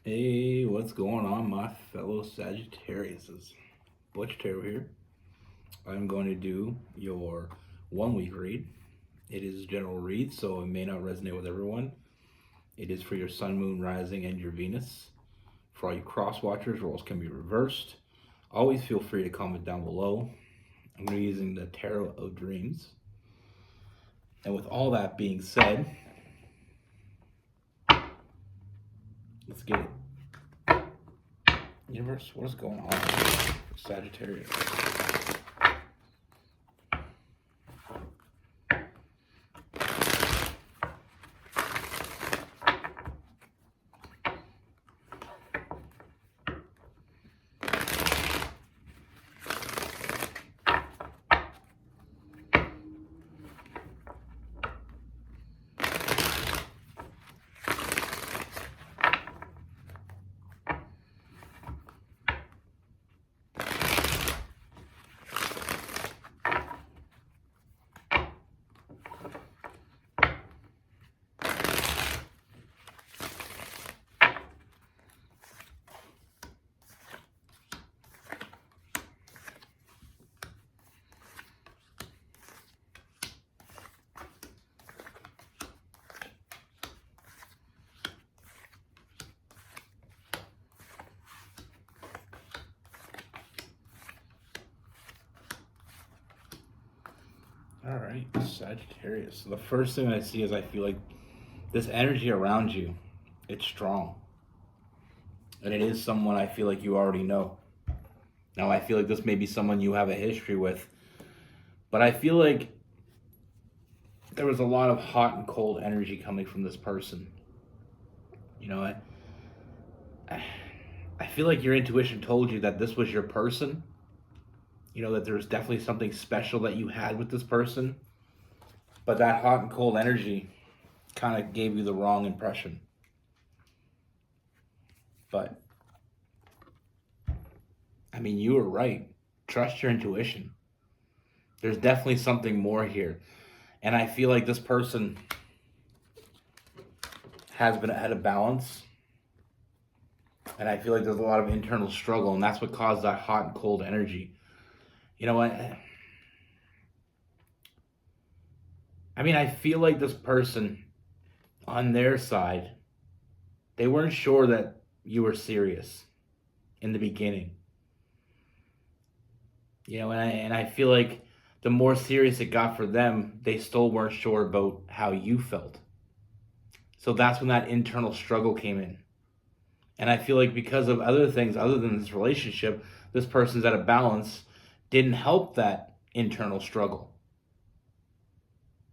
Hey, what's going on, my fellow Sagittariuses? Butch Tarot here. I'm going to do your 1 week read. It is a general read, so it may not resonate with everyone. It is for your Sun, Moon, Rising, and your Venus. For all you cross watchers, roles can be reversed. Always feel free to comment down below. I'm going to be using the Tarot of Dreams. And with all that being said, let's get it. Universe, what is going on for Sagittarius? All right, Sagittarius. So the first thing I see is I feel like this energy around you, it's strong. And it is someone I feel like you already know. Now, I feel like this may be someone you have a history with, but I feel like there was a lot of hot and cold energy coming from this person. You know, I feel like your intuition told you that this was your person. You know, that there was definitely something special that you had with this person. But that hot and cold energy kind of gave you the wrong impression. But, I mean, you were right. Trust your intuition. There's definitely something more here. And I feel like this person has been out of balance. And I feel like there's a lot of internal struggle, and that's what caused that hot and cold energy. You know what? I mean, I feel like this person, on their side, they weren't sure that you were serious in the beginning. You know, and I feel like the more serious it got for them, they still weren't sure about how you felt. So that's when that internal struggle came in. And I feel like because of other things other than this relationship, this person's out of balance didn't help that internal struggle.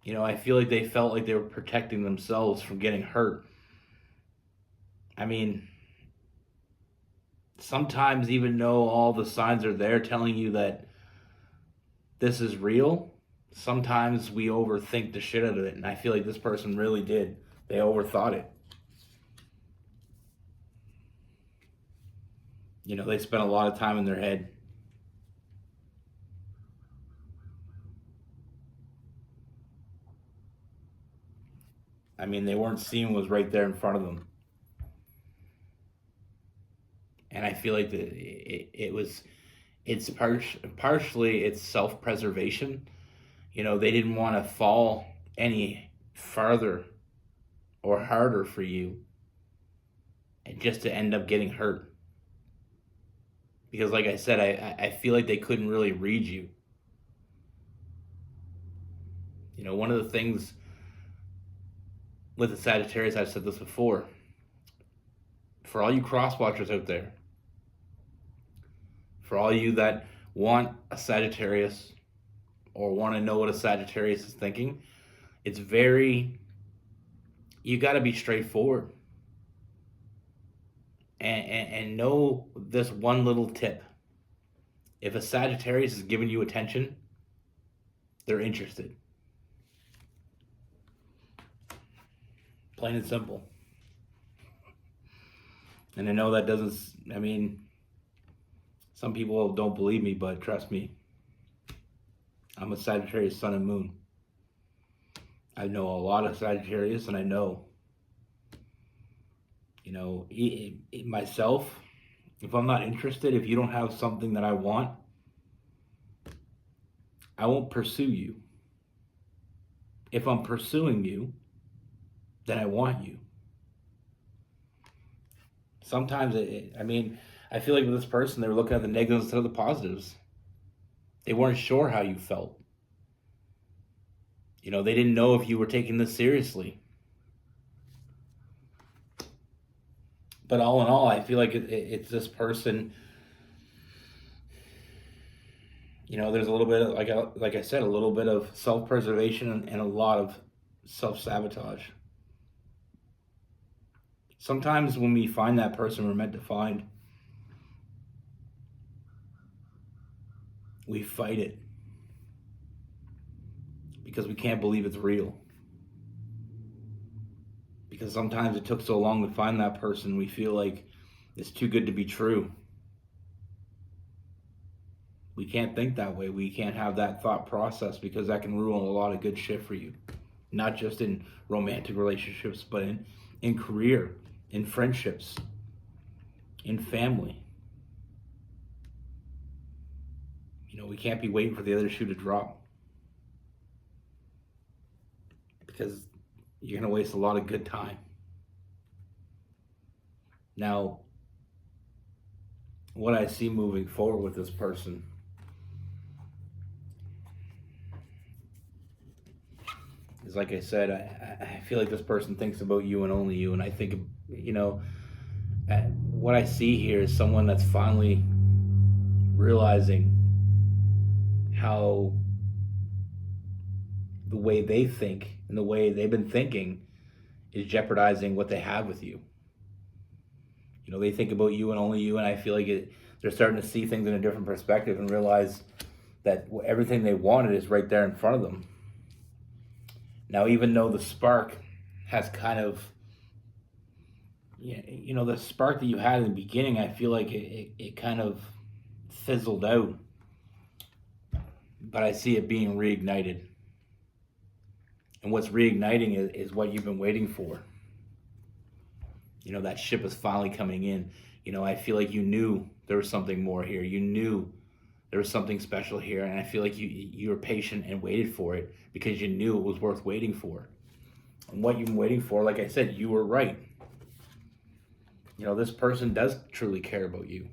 You know, I feel like they felt like they were protecting themselves from getting hurt. I mean, sometimes even though all the signs are there telling you that this is real, sometimes we overthink the shit out of it. And I feel like this person really did. They overthought it. You know, they spent a lot of time in their head. I mean, they weren't seeing what was right there in front of them. And I feel like it's partially it's self-preservation. You know, they didn't want to fall any farther or harder for you and just to end up getting hurt. Because like I said, I feel like they couldn't really read you. You know, one of the things with the Sagittarius, I've said this before, for all you cross watchers out there, for all you that want a Sagittarius or want to know what a Sagittarius is thinking, it's very, you got to be straightforward. And know this one little tip. If a Sagittarius is giving you attention, they're interested. Plain and simple. And I know that doesn't, I mean, some people don't believe me, but trust me, I'm a Sagittarius sun and moon. I know a lot of Sagittarius, and I know, Myself, if I'm not interested, if you don't have something that I want, I won't pursue you. If I'm pursuing you, then I want you. Sometimes, I feel like with this person, they were looking at the negatives instead of the positives. They weren't sure how you felt. They didn't know if you were taking this seriously. But all in all, I feel like it's this person. There's a little bit of, like I said, a little bit of self-preservation and a lot of self-sabotage. Sometimes when we find that person we're meant to find, we fight it because we can't believe it's real. Because sometimes it took so long to find that person, we feel like it's too good to be true. We can't think that way. We can't have that thought process because that can ruin a lot of good shit for you. Not just in romantic relationships, but in career, in friendships, in family. We can't be waiting for the other shoe to drop. Because you're going to waste a lot of good time. Now, what I see moving forward with this person is, like I said, I feel like this person thinks about you and only you. And I think, what I see here is someone that's finally realizing how the way they think and the way they've been thinking is jeopardizing what they have with you. They think about you and only you, and I feel like they're starting to see things in a different perspective and realize that everything they wanted is right there in front of them. Now, even though the spark has kind of, the spark that you had in the beginning, I feel like it kind of fizzled out. But I see it being reignited. And what's reigniting is what you've been waiting for. That ship is finally coming in. I feel like you knew there was something more here. You knew there was something special here. And I feel like you were patient and waited for it because you knew it was worth waiting for. And what you've been waiting for, like I said, you were right. This person does truly care about you.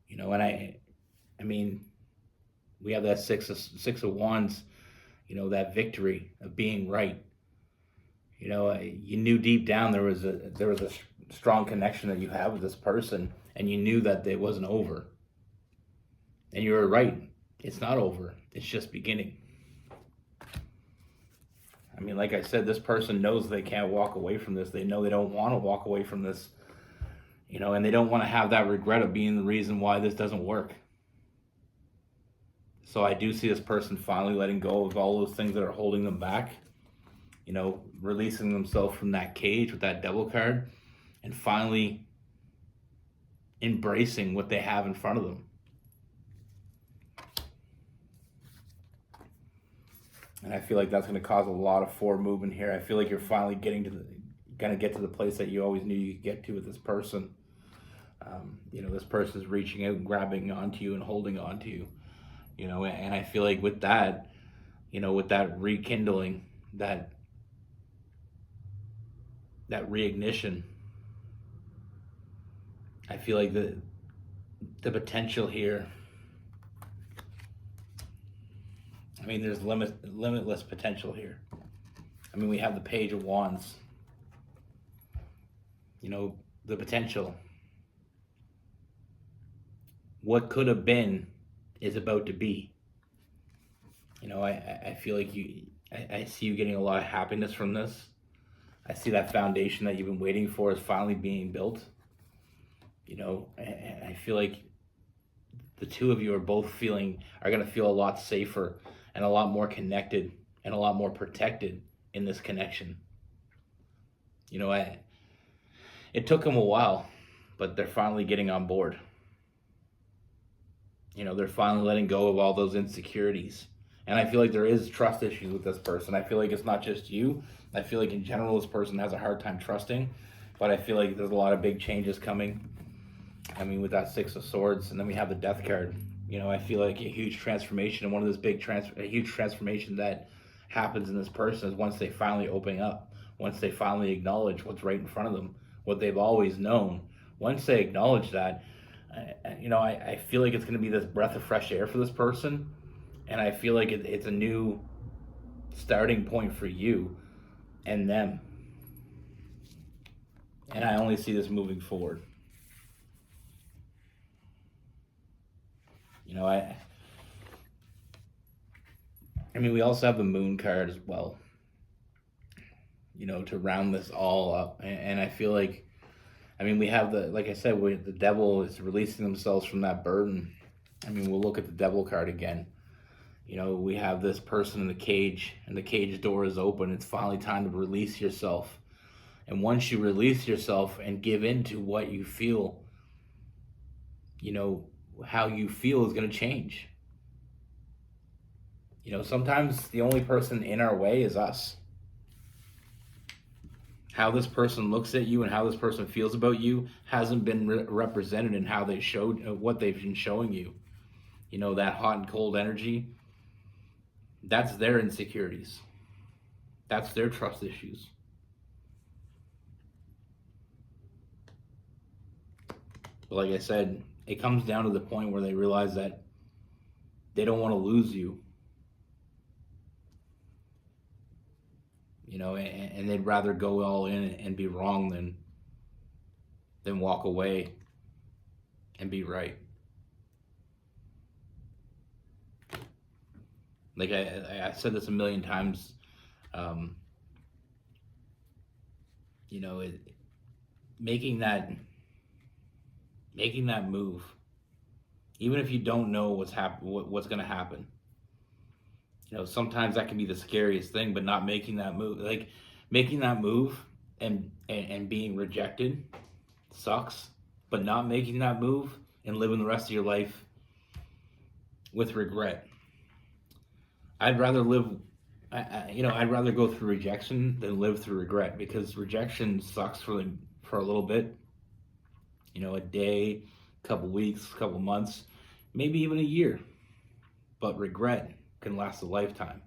And we have that six of wands, that victory of being right. You knew deep down there was a strong connection that you have with this person, and you knew that it wasn't over. And you were right. It's not over. It's just beginning. Like I said, this person knows they can't walk away from this. They know they don't want to walk away from this, and they don't want to have that regret of being the reason why this doesn't work. So I do see this person finally letting go of all those things that are holding them back, releasing themselves from that cage with that devil card, and finally embracing what they have in front of them. And I feel like that's going to cause a lot of forward movement here. I feel like you're finally going to get to the place that you always knew you could get to with this person. This person's reaching out and grabbing onto you and holding onto you. And I feel like with that, with that rekindling, that reignition, I feel like the potential here, there's limitless potential here. We have the Page of Wands. The potential. What could have been is about to be. I feel like I see you getting a lot of happiness from this. I see that foundation that you've been waiting for is finally being built. I feel like the two of you are going to feel a lot safer and a lot more connected and a lot more protected in this connection. It took them a while, but they're finally getting on board. They're finally letting go of all those insecurities. And I feel like there is trust issues with this person. I feel like it's not just you. I feel like in general, this person has a hard time trusting. but I feel like there's a lot of big changes coming. I mean, with that Six of Swords, and then we have the Death card. You know, I feel like a huge transformation, and one of those a huge transformation that happens in this person is once they finally open up, once they finally acknowledge what's right in front of them, what they've always known. Once they acknowledge that, I feel like it's going to be this breath of fresh air for this person, and I feel like it's a new starting point for you and them. And I only see this moving forward. You know, I mean, we also have the Moon card as well. You know, to round this all up, and I feel like, I mean, we have like I said, the devil is releasing themselves from that burden. I mean, we'll look at the devil card again. You know, we have this person in the cage, and the cage door is open. It's finally time to release yourself. And once you release yourself and give in to what you feel, you know, how you feel is going to change. You know, sometimes the only person in our way is us. How this person looks at you and how this person feels about you hasn't been represented in how they showed what they've been showing you. You know, that hot and cold energy, that's their insecurities. That's their trust issues. But like I said, it comes down to the point where they realize that they don't want to lose you. You know, and they'd rather go all in and be wrong than walk away and be right. Like I said this a million times, you know, making that move, even if you don't know what's going to happen. You know, sometimes that can be the scariest thing, but not making that move, like making that move and being rejected sucks, but not making that move and living the rest of your life with regret. I'd rather I'd rather go through rejection than live through regret, because rejection sucks for a little bit. You know, a day, couple weeks, couple months, maybe even a year. But regret can last a lifetime.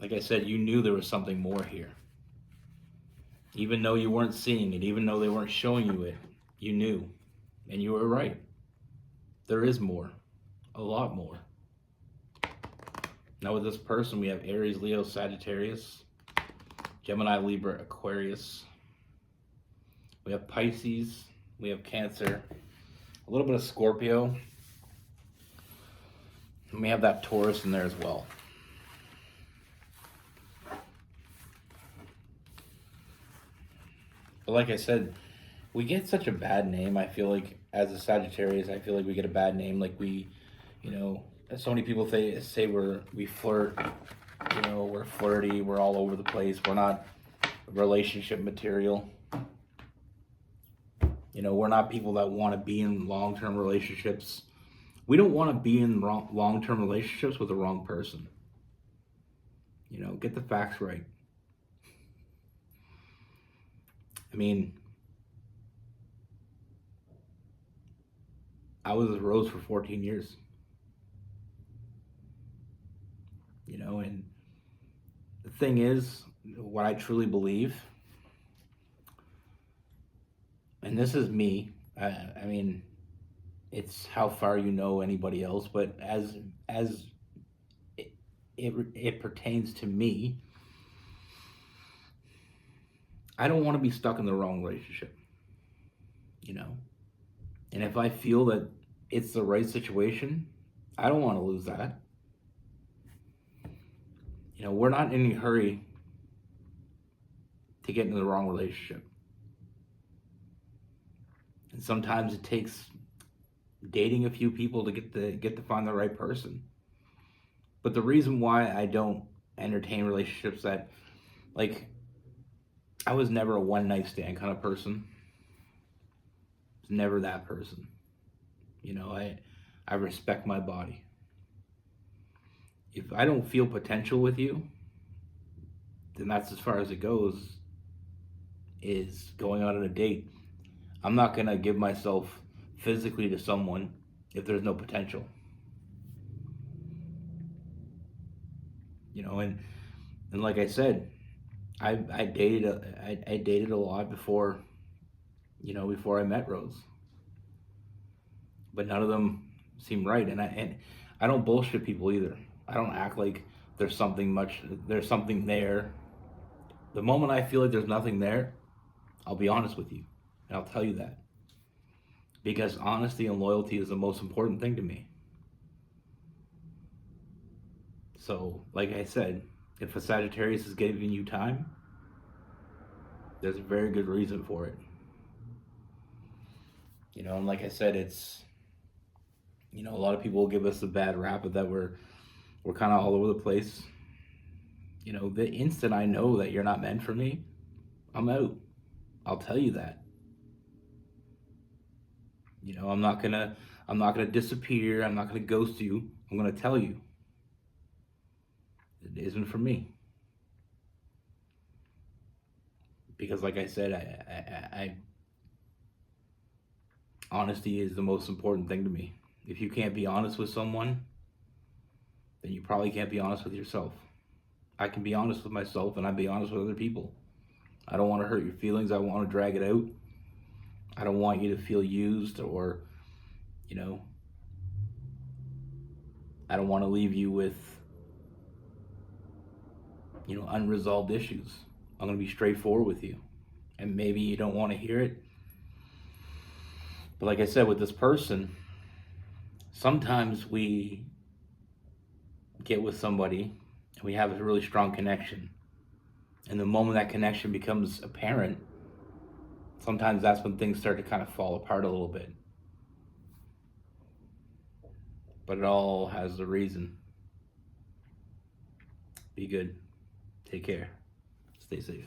Like I said, you knew there was something more here. Even though you weren't seeing it, even though they weren't showing you it, you knew. And you were right. There is more. A lot more. Now with this person, we have Aries, Leo, Sagittarius, Gemini, Libra, Aquarius. We have Pisces. We have Cancer. A little bit of Scorpio. And we have that Taurus in there as well. But like I said, we get such a bad name. I feel like as a Sagittarius, I feel like we get a bad name. Like we, you know, so many people say we flirt. You know, we're flirty. We're all over the place. We're not relationship material. You know, we're not people that want to be in long-term relationships. We don't want to be in long-term relationships with the wrong person. You know, get the facts right. I mean, I was with Rose for 14 years. You know, and the thing is, what I truly believe, and this is me, I mean, it's how far you know anybody else, but as it pertains to me, I don't want to be stuck in the wrong relationship, you know? And if I feel that it's the right situation, I don't want to lose that. You know, we're not in any hurry to get into the wrong relationship. And sometimes it takes dating a few people to get to find the right person. But the reason why I don't entertain relationships that, like, I was never a one night stand kind of person. I was never that person. You know, I respect my body. If I don't feel potential with you, then that's as far as it goes, is going out on a date. I'm not going to give myself physically to someone if there's no potential. You know, and like I said, I dated a lot before, before I met Rose, but none of them seem right. And I don't bullshit people either. I don't act like there's something there. The moment I feel like there's nothing there, I'll be honest with you, and I'll tell you that, because honesty and loyalty is the most important thing to me. So, like I said, if a Sagittarius is giving you time, there's a very good reason for it. And like I said, it's a lot of people give us a bad rap of that we're kind of all over the place. The instant I know that you're not meant for me, I'm out. I'll tell you that. I'm not gonna disappear. I'm not gonna ghost you. I'm gonna tell you it isn't for me. Because, like I said, I honesty is the most important thing to me. If you can't be honest with someone, then you probably can't be honest with yourself. I can be honest with myself, and I be honest with other people. I don't want to hurt your feelings. I want to drag it out. I don't want you to feel used, or, you know, I don't want to leave you with, unresolved issues. I'm going to be straightforward with you. And maybe you don't want to hear it. But like I said, with this person, sometimes we get with somebody and we have a really strong connection. And the moment that connection becomes apparent, sometimes that's when things start to kind of fall apart a little bit. But it all has a reason. Be good. Take care. Stay safe.